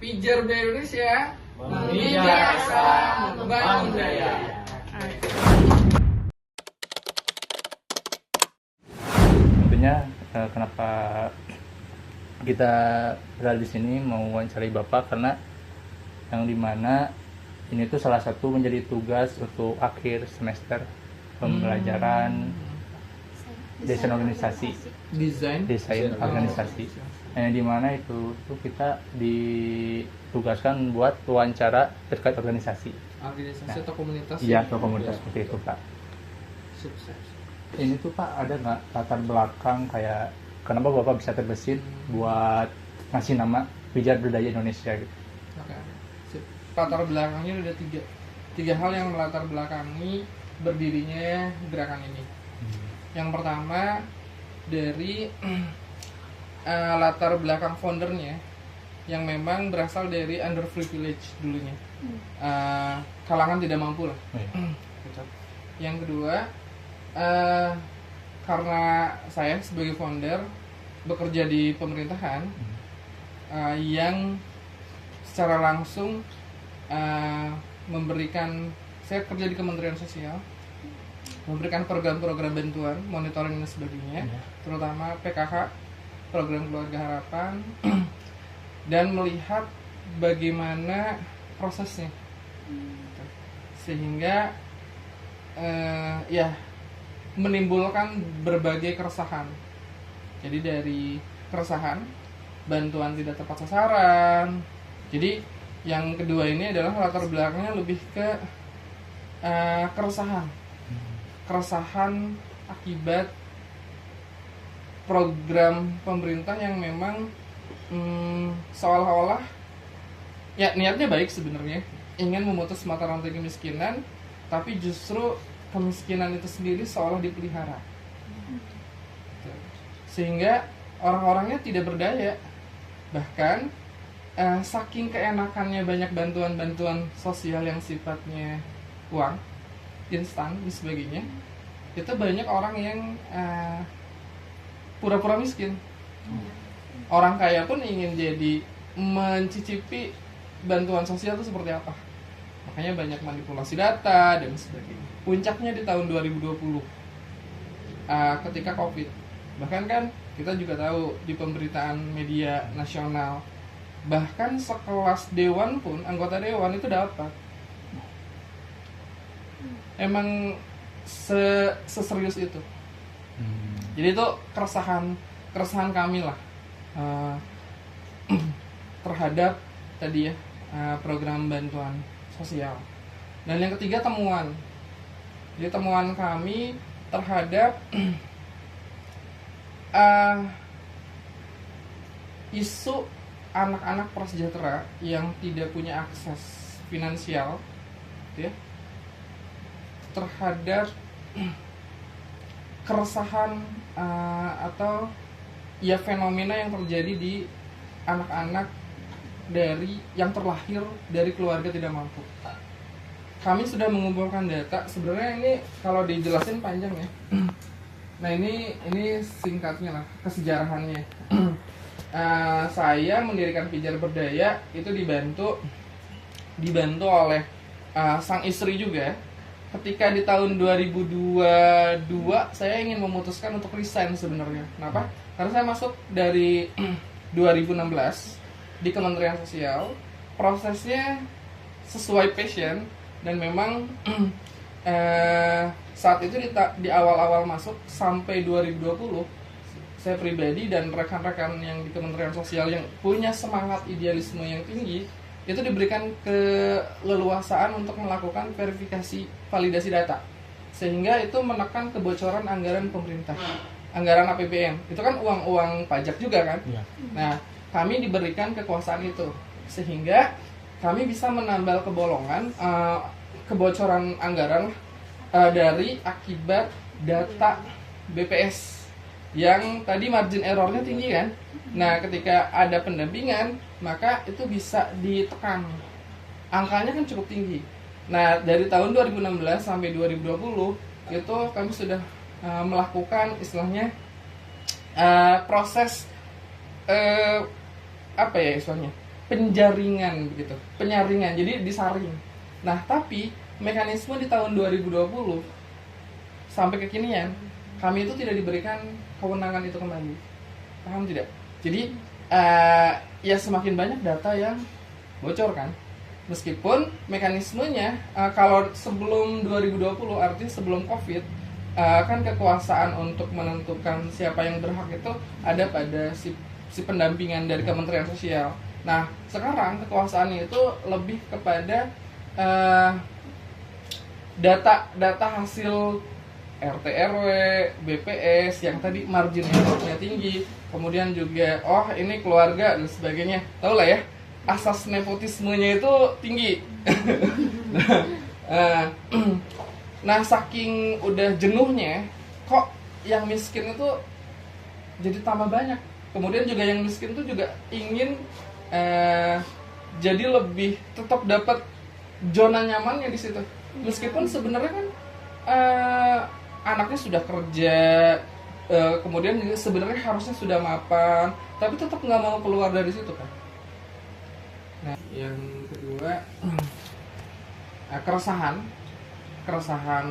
Pijar Budaya Indonesia, Memijak asa, membangun budaya. Tentunya kenapa kita berada di sini mau wawancarai Bapak karena yang dimana ini tuh salah satu menjadi tugas untuk akhir semester pembelajaran desain organisasi, desain organisasi. Yang dimana itu tuh kita ditugaskan buat wawancara terkait organisasi. Organisasi atau komunitas. Iya, atau komunitas seperti itu, Pak. Sukses. Ini tuh Pak, ada nggak latar belakang kayak kenapa Bapak bisa terbesit buat ngasih nama Pijar Budaya Indonesia gitu? Oke. Sip. Latar belakangnya ada tiga hal yang melatar belakangi berdirinya gerakan ini. Yang pertama dari latar belakang foundernya yang memang berasal dari underprivileged dulunya, kalangan tidak mampu lah. Yang kedua, karena saya sebagai founder bekerja di pemerintahan yang secara langsung memberikan, saya kerja di Kementerian Sosial, memberikan program-program bantuan, monitoring dan sebagainya, terutama PKH, program keluarga harapan, dan melihat bagaimana prosesnya, sehingga menimbulkan berbagai keresahan. Jadi dari keresahan, bantuan tidak tepat sasaran. Jadi yang kedua ini adalah latar belakangnya lebih ke keresahan akibat program pemerintah yang memang seolah-olah ya niatnya baik sebenarnya, ingin memutus mata rantai kemiskinan, tapi justru kemiskinan itu sendiri seolah dipelihara, sehingga orang-orangnya tidak berdaya. Bahkan saking keenakannya banyak bantuan-bantuan sosial yang sifatnya uang instan dan sebagainya, itu banyak orang yang pura-pura miskin. Orang kaya pun ingin jadi mencicipi bantuan sosial itu seperti apa. Makanya banyak manipulasi data dan sebagainya. Puncaknya di tahun 2020 ketika COVID. Bahkan kan kita juga tahu di pemberitaan media nasional, bahkan sekelas dewan pun, anggota dewan itu dapat. Emang seserius itu. Jadi itu keresahan kami lah terhadap tadi ya program bantuan sosial. Dan yang ketiga temuan. Jadi temuan kami terhadap isu anak-anak prasejahtera yang tidak punya akses finansial, ya, terhadap keresahan atau ya fenomena yang terjadi di anak-anak dari yang terlahir dari keluarga tidak mampu. Kami sudah mengumpulkan data. Sebenarnya ini kalau dijelasin panjang ya. Nah ini singkatnya lah kesejarahannya. Saya mendirikan Pijar Berdaya itu dibantu oleh sang istri juga. Ketika di tahun 2022 saya ingin memutuskan untuk resign sebenarnya. Kenapa? Karena saya masuk dari 2016 di Kementerian Sosial, prosesnya sesuai passion, dan memang saat itu di awal-awal masuk sampai 2020, saya pribadi dan rekan-rekan yang di Kementerian Sosial yang punya semangat idealisme yang tinggi itu diberikan keleluasaan untuk melakukan verifikasi validasi data, sehingga itu menekan kebocoran anggaran pemerintah, anggaran APBN. Itu kan uang pajak juga kan. Nah, kami diberikan kekuasaan itu sehingga kami bisa menambal kebocoran anggaran dari akibat data BPS yang tadi margin errornya tinggi kan. Nah, ketika ada pendampingan, maka itu bisa ditekan. Angkanya kan cukup tinggi. Nah, dari tahun 2016 sampai 2020 itu kami sudah melakukan istilahnya proses apa ya istilahnya, penjaringan begitu, penyaringan, jadi disaring. Nah, tapi mekanisme di tahun 2020 sampai kekinian, kami itu tidak diberikan kewenangan itu kembali. Paham tidak? Jadi ya semakin banyak data yang bocor kan. Meskipun mekanismenya kalau sebelum 2020, artinya sebelum Covid, kan kekuasaan untuk menentukan siapa yang berhak itu ada pada si pendampingan dari Kementerian Sosial. Nah, sekarang kekuasaannya itu lebih kepada data hasil RT RW, BPS yang tadi margin errornya tinggi, kemudian juga ini keluarga dan sebagainya. Tahu lah ya, asas nepotismenya itu tinggi. Nah, saking udah jenuhnya, kok yang miskin itu jadi tambah banyak. Kemudian juga yang miskin itu juga ingin jadi lebih tetap dapat zona nyamannya di situ. Meskipun sebenarnya kan anaknya sudah kerja, kemudian juga sebenarnya harusnya sudah mapan, tapi tetap nggak mau keluar dari situ kan. Nah, yang kedua keresahan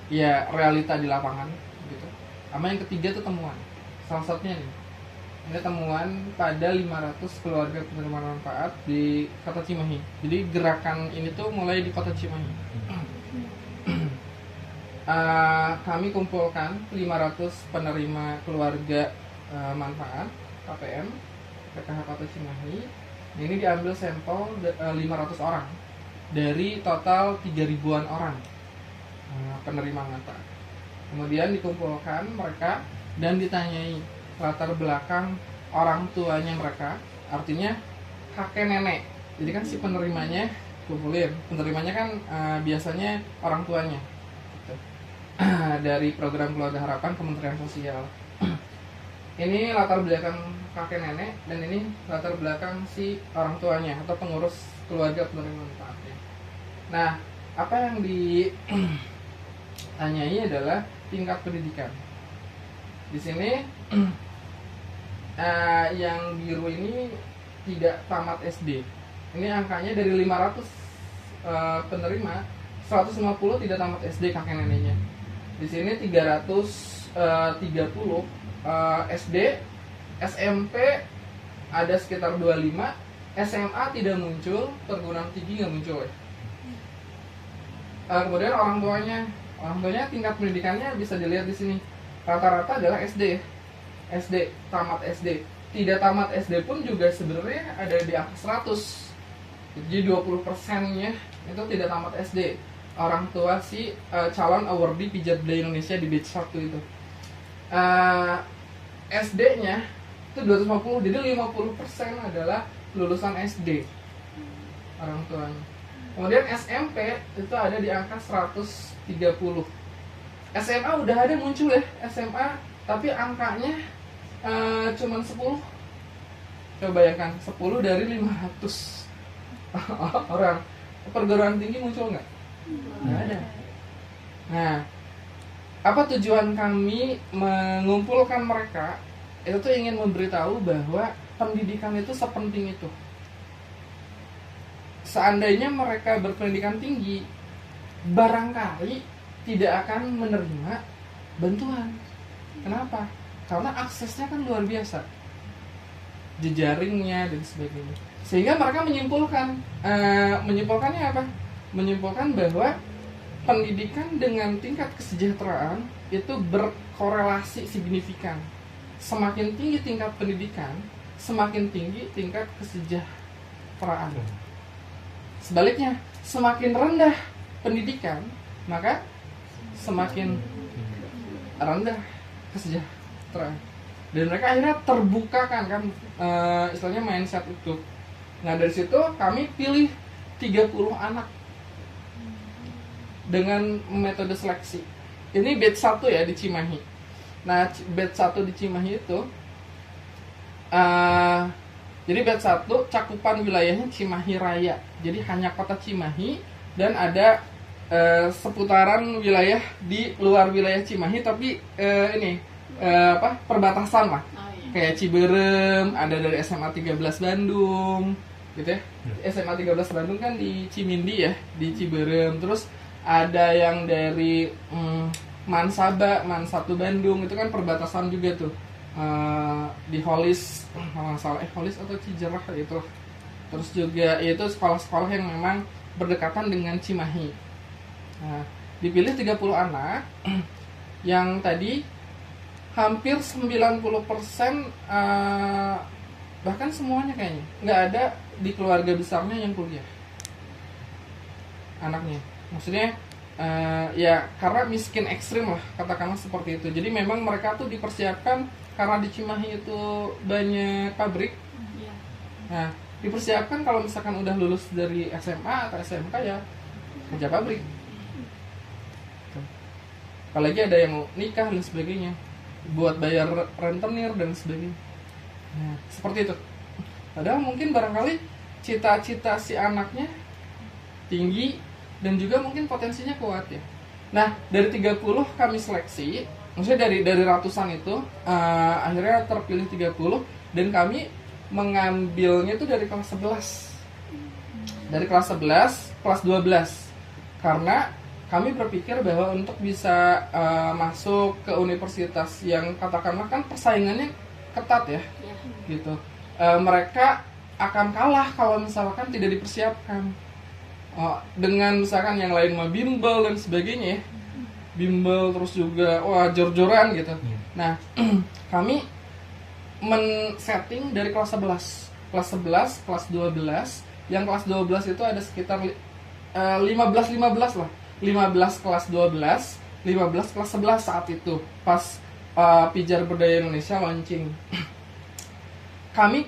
ya realita di lapangan gitu. Sama yang ketiga itu temuan. Salah satunya nih, ini temuan pada 500 keluarga penerima manfaat di Kota Cimahi. Jadi gerakan ini tuh mulai di Kota Cimahi. Kami kumpulkan 500 penerima keluarga manfaat KPM PKH Kota Cimahi. Ini diambil sampel 500 orang dari total 3.000-an orang penerima manfaat. Kemudian dikumpulkan mereka dan ditanyai latar belakang orang tuanya mereka, artinya kakek nenek. Jadi kan si penerimanya kumpulin, penerimanya kan biasanya orang tuanya gitu. Dari program Keluarga Harapan Kementerian Sosial. Ini latar belakang kakek nenek dan ini latar belakang si orang tuanya atau pengurus keluarga penerima manfaatnya. Nah, apa yang ditanyai adalah tingkat pendidikan. Di sini yang biru ini tidak tamat SD. Ini angkanya dari 500 penerima, 150 tidak tamat SD kakek neneknya. Di sini 330 SD, SMP ada sekitar 25, SMA tidak muncul, perguruan tinggi nggak muncul ya. Kemudian orang tuanya tingkat pendidikannya bisa dilihat di sini. Rata-rata adalah SD, tamat SD. Tidak tamat SD pun juga sebenarnya ada di angka 100. Jadi 20%-nya itu tidak tamat SD. Orang tua si calon awardee pijat bedah Indonesia di batch 1 itu. SD-nya itu 250, jadi 50% adalah lulusan SD orang tuanya. Kemudian SMP itu ada di angka 130. SMA udah ada muncul ya, SMA, tapi angkanya cuman 10. Coba bayangkan, 10 dari 500 orang. Perguruan tinggi muncul nggak? Nggak ada. Nah, apa tujuan kami mengumpulkan mereka? Itu tuh ingin memberitahu bahwa pendidikan itu sepenting itu. Seandainya mereka berpendidikan tinggi, barangkali tidak akan menerima bantuan. Kenapa? Karena aksesnya kan luar biasa, jejaringnya dan sebagainya. Sehingga mereka menyimpulkannya apa? Menyimpulkan bahwa pendidikan dengan tingkat kesejahteraan itu berkorelasi signifikan. Semakin tinggi tingkat pendidikan, semakin tinggi tingkat kesejahteraan. Sebaliknya, semakin rendah pendidikan, maka semakin rendah kesejahteraan. Dan mereka akhirnya terbuka kan istilahnya mindset itu. Nah, dari situ kami pilih 30 anak dengan metode seleksi. Ini batch 1 ya di Cimahi. Nah, batch 1 di Cimahi itu jadi batch 1 cakupan wilayahnya Cimahi Raya. Jadi hanya kota Cimahi dan ada seputaran wilayah di luar wilayah Cimahi, tapi perbatasan lah. kayak Ciberem, ada dari SMA 13 Bandung gitu ya. SMA 13 Bandung kan di Cimindi ya, di Ciberem. Terus ada yang dari Mansaba, Man 1 Bandung, itu kan perbatasan juga tuh. Di Holis, kalau nggak salah Holis atau Cijerah itu. Terus juga itu sekolah-sekolah yang memang berdekatan dengan Cimahi. Nah, dipilih 30 anak yang tadi hampir 90% bahkan semuanya kayaknya nggak ada di keluarga besarnya yang kuliah anaknya. Maksudnya ya karena miskin ekstrim lah, katakanlah seperti itu. Jadi memang mereka tuh dipersiapkan karena di Cimahi itu banyak pabrik. Nah, dipersiapkan kalau misalkan udah lulus dari SMA atau SMK ya kerja pabrik. Apalagi ada yang mau nikah dan sebagainya, buat bayar rentenir dan sebagainya. Nah, seperti itu. Padahal mungkin barangkali cita-cita si anaknya tinggi dan juga mungkin potensinya kuat ya. Nah, dari 30 kami seleksi, maksudnya dari ratusan itu akhirnya terpilih 30 dan kami mengambilnya itu dari kelas 11. Dari kelas 11, kelas 12. Karena kami berpikir bahwa untuk bisa masuk ke universitas yang katakanlah kan persaingannya ketat ya, gitu. Mereka akan kalah kalau misalkan tidak dipersiapkan. Dengan misalkan yang lain mah bimbel dan sebagainya ya. Bimbel terus juga jor-joran gitu. Nah, kami men-setting dari kelas 11. Kelas 11, kelas 12. Yang kelas 12 itu ada sekitar 15 lah. 15 kelas 12, 15 kelas 11 saat itu pas Pijar Berdaya Indonesia launching. Kami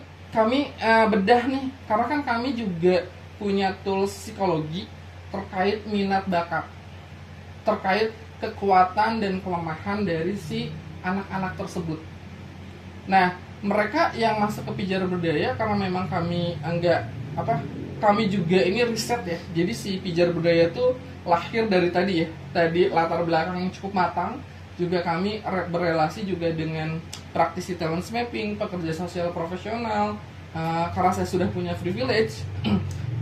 bedah nih, karena kan kami juga punya tools psikologi terkait minat bakat, terkait kekuatan dan kelemahan dari si anak-anak tersebut. Nah, mereka yang masuk ke Pijar Berdaya karena memang kami kami juga ini riset ya. Jadi si Pijar Berdaya itu lahir dari tadi ya. Tadi latar belakang yang cukup matang. Juga kami berelasi juga dengan praktisi talent mapping, pekerja sosial profesional. Karena saya sudah punya privilege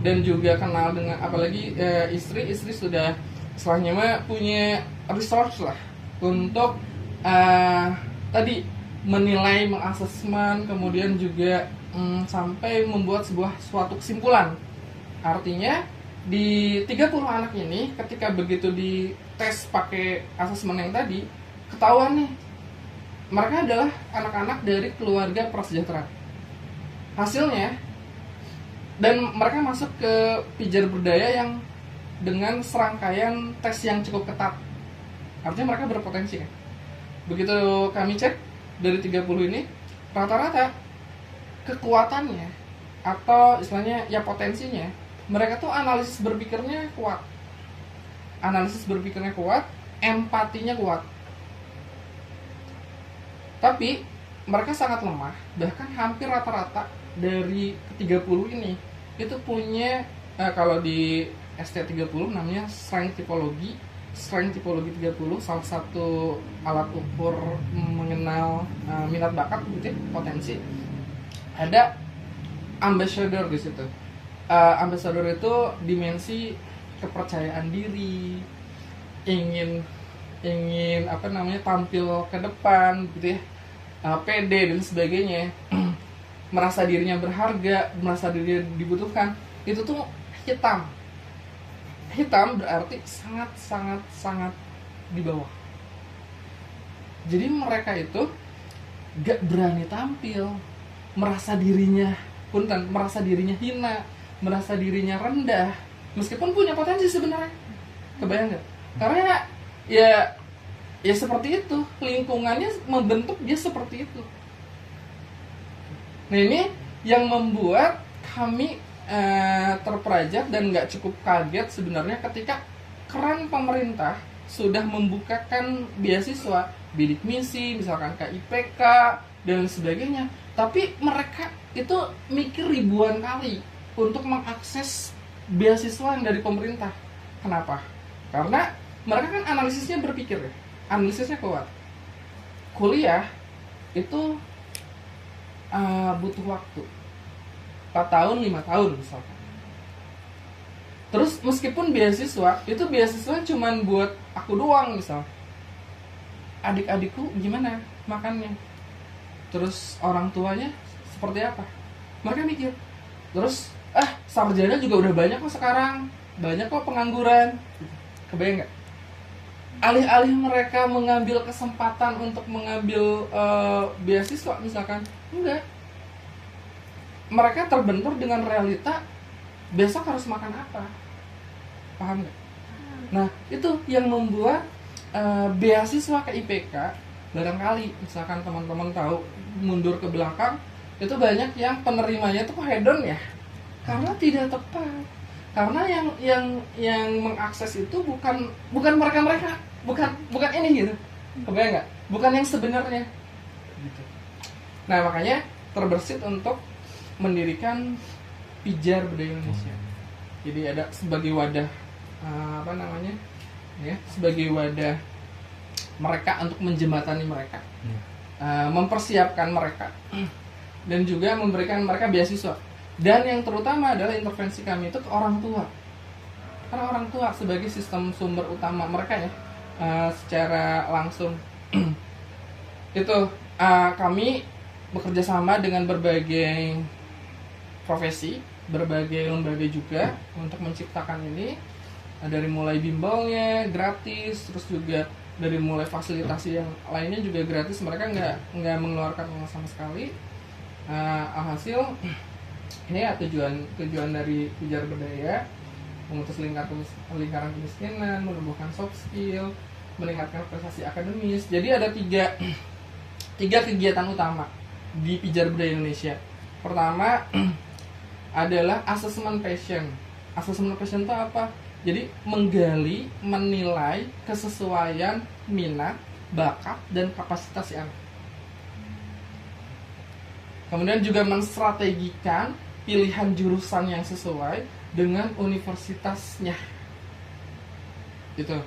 dan juga kenal dengan apalagi istri sudah istilahnya mah punya resource lah untuk tadi menilai, mengasesmen, kemudian juga sampai membuat suatu kesimpulan. Artinya di 30 anak ini ketika begitu dites pakai asesmen yang tadi, ketahuan nih mereka adalah anak-anak dari keluarga prasejahtera. Hasilnya, dan mereka masuk ke Pijar Berdaya yang dengan serangkaian tes yang cukup ketat. Artinya mereka berpotensi kan. Begitu kami cek dari 30 ini, rata-rata kekuatannya atau istilahnya ya potensinya, mereka tuh analisis berpikirnya kuat. Analisis berpikirnya kuat, empatinya kuat. Tapi mereka sangat lemah, bahkan hampir rata-rata dari ke-30 ini itu punya kalau di ST30 namanya strength typology. Strength typology 30 salah satu alat ukur mengenal minat bakat gitu, potensi. Ada ambassador di situ. Ambassador itu dimensi kepercayaan diri, ingin tampil ke depan gitu ya, pede dan sebagainya, merasa dirinya berharga, merasa dirinya dibutuhkan. Itu tuh hitam berarti sangat di bawah. Jadi mereka itu gak berani tampil, merasa dirinya hina, merasa dirinya rendah, meskipun punya potensi sebenarnya. Kebayang gak? Karena ya seperti itu, lingkungannya membentuk dia seperti itu. Nah, ini yang membuat kami terperajak dan nggak cukup kaget sebenarnya ketika keran pemerintah sudah membukakan beasiswa bidik misi, misalkan KIPK dan sebagainya, tapi mereka itu mikir ribuan kali untuk mengakses beasiswa yang dari pemerintah. Kenapa? Karena mereka kan analisisnya berpikir ya, analisisnya kuat. Kuliah itu butuh waktu 4 tahun 5 tahun misalkan. Terus meskipun beasiswa itu beasiswa cuman buat aku doang misal, adik-adikku gimana makannya, terus orang tuanya seperti apa, mereka mikir. Terus sarjana juga udah banyak kok sekarang, banyak kok pengangguran, kebayang nggak? Alih-alih mereka mengambil kesempatan untuk mengambil beasiswa misalkan, enggak, mereka terbentur dengan realita besok harus makan apa, paham nggak? Nah itu yang membuat beasiswa ke IPK barangkali misalkan teman-teman tahu mundur ke belakang itu banyak yang penerimanya tuh hedon ya, karena tidak tepat, karena yang mengakses itu bukan mereka bukan ini gitu, kebayang nggak? Bukan yang sebenarnya gitu. Nah makanya terbersit untuk mendirikan Pijar Budaya Indonesia. Jadi ada sebagai wadah sebagai wadah mereka untuk menjembatani mereka, mempersiapkan mereka, dan juga memberikan mereka beasiswa. Dan yang terutama adalah intervensi kami itu ke orang tua, karena orang tua sebagai sistem sumber utama mereka ya, secara langsung. Itu kami bekerja sama dengan berbagai profesi, berbagai lembaga juga untuk menciptakan ini, dari mulai bimbelnya gratis, terus juga dari mulai fasilitasi yang lainnya juga gratis, mereka nggak mengeluarkan uang sama sekali. Alhasil ini ya tujuan dari Pijar Budaya, memutus lingkaran kemiskinan, menumbuhkan soft skill, meningkatkan prestasi akademis. Jadi ada tiga kegiatan utama di Pijar Budaya Indonesia. Pertama adalah asesmen passion. Asesmen passion itu apa? Jadi menggali, menilai kesesuaian minat, bakat, dan kapasitas si anak. Kemudian juga menstrategikan pilihan jurusan yang sesuai dengan universitasnya. Gitu.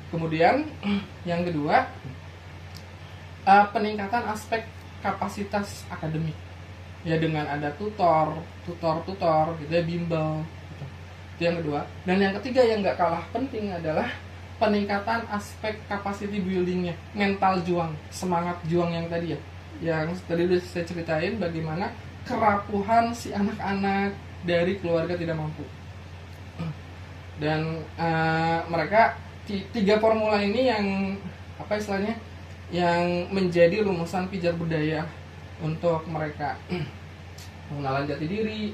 Kemudian yang kedua, peningkatan aspek kapasitas akademik. Ya dengan ada tutor gitu ya, bimbel gitu. Itu yang kedua. Dan yang ketiga yang nggak kalah penting adalah peningkatan aspek capacity buildingnya, mental juang, semangat juang yang tadi ya, yang tadi udah saya ceritain bagaimana kerapuhan si anak-anak dari keluarga tidak mampu. Dan mereka tiga formula ini yang apa istilahnya, yang menjadi rumusan Pijar Budaya untuk mereka mengenal jati diri,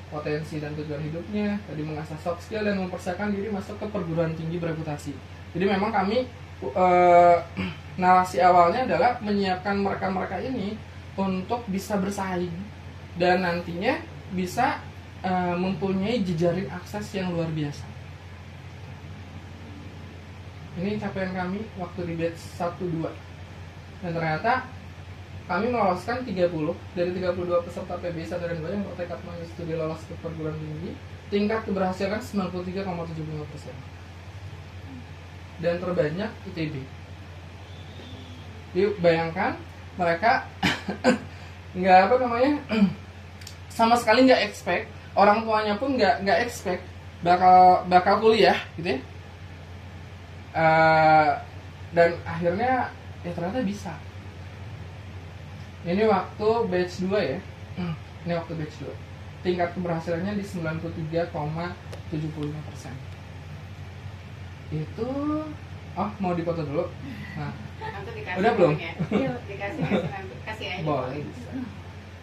potensi dan tujuan hidupnya, tadi mengasah soft skill dan mempersiapkan diri masuk ke perguruan tinggi bereputasi. Jadi memang kami narasi awalnya adalah menyiapkan mereka ini untuk bisa bersaing dan nantinya bisa mempunyai jejaring akses yang luar biasa. Ini capaian kami waktu di batch 1-2. Dan ternyata kami meloloskan 30 dari 32 peserta PBI 1 dan 2 yang bertekad mengikuti studi lolos ke perguruan tinggi. Tingkat keberhasilan 93,75%. Dan terbanyak ITB. Jadi bayangkan mereka sama sekali nggak expect, orang tuanya pun nggak expect bakal kuliah gitu ya. Dan akhirnya ya ternyata bisa. Ini waktu batch 2 ya. Ini waktu batch 2. Tingkat keberhasilannya di 93,75%. Itu mau dipoto dulu. Nah, udah belum? Dikasih nanti, kasih aja. Boleh bisa.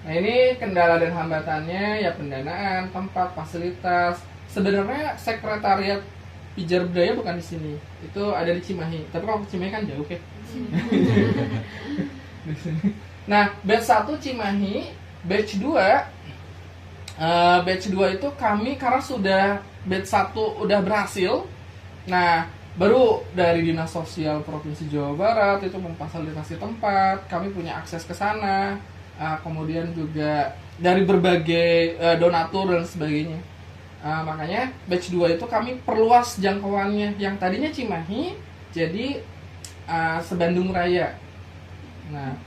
Nah, ini kendala dan hambatannya ya pendanaan, tempat, fasilitas. Sebenarnya sekretariat Pijar Budaya bukan di sini. Itu ada di Cimahi. Tapi kalau Cimahi kan jauh ya. Di sini. Nah, batch 1 Cimahi, batch 2 itu kami karena sudah batch 1 udah berhasil. Nah, baru dari Dinas Sosial Provinsi Jawa Barat itu memfasilitasi tempat, kami punya akses ke sana. Kemudian juga dari berbagai donatur dan sebagainya. Makanya batch 2 itu kami perluas jangkauannya, yang tadinya Cimahi jadi sebandung Raya. Nah,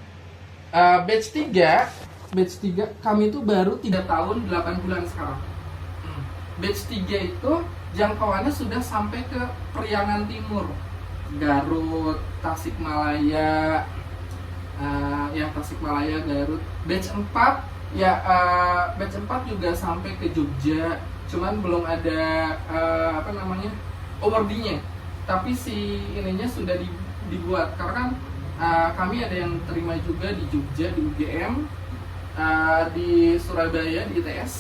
batch 3 batch 3 kami itu baru 3 tahun 8 bulan sekarang. Batch 3 itu jangkauannya sudah sampai ke Priangan Timur, Garut, Tasikmalaya, ya Tasikmalaya, Garut. Batch 4 ya, batch 4 juga sampai ke Jogja, cuman belum ada awardee-nya. Tapi si ininya sudah dibuat karena kan kami ada yang terima juga di Jogja, di UGM, di Surabaya, di ITS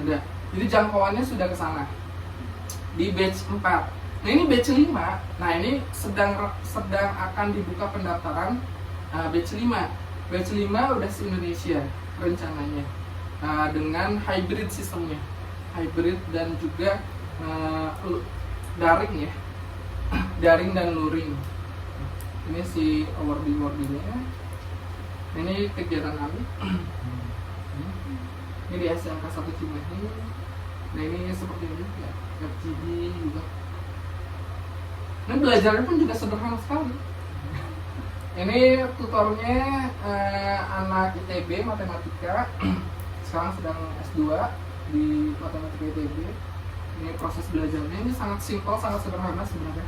ada. Jadi jangkauannya sudah ke sana. Di batch 4. Nah, ini batch 5. Nah, ini sedang akan dibuka pendaftaran batch 5. Batch 5 udah se-Indonesia rencananya. Dengan hybrid sistemnya. Hybrid dan juga daring ya. Daring dan luring. Ini si awardee-nya. Ini kegiatan kami. Ini di SMK 1 Cimahi. Nah, ini seperti ini ya, FGD juga. Nah, belajarnya pun juga sederhana sekali. Ini tutornya anak ITB matematika. Sekarang sedang S2 di matematika ITB. Ini proses belajarnya ini sangat simpel, sangat sederhana sebenarnya.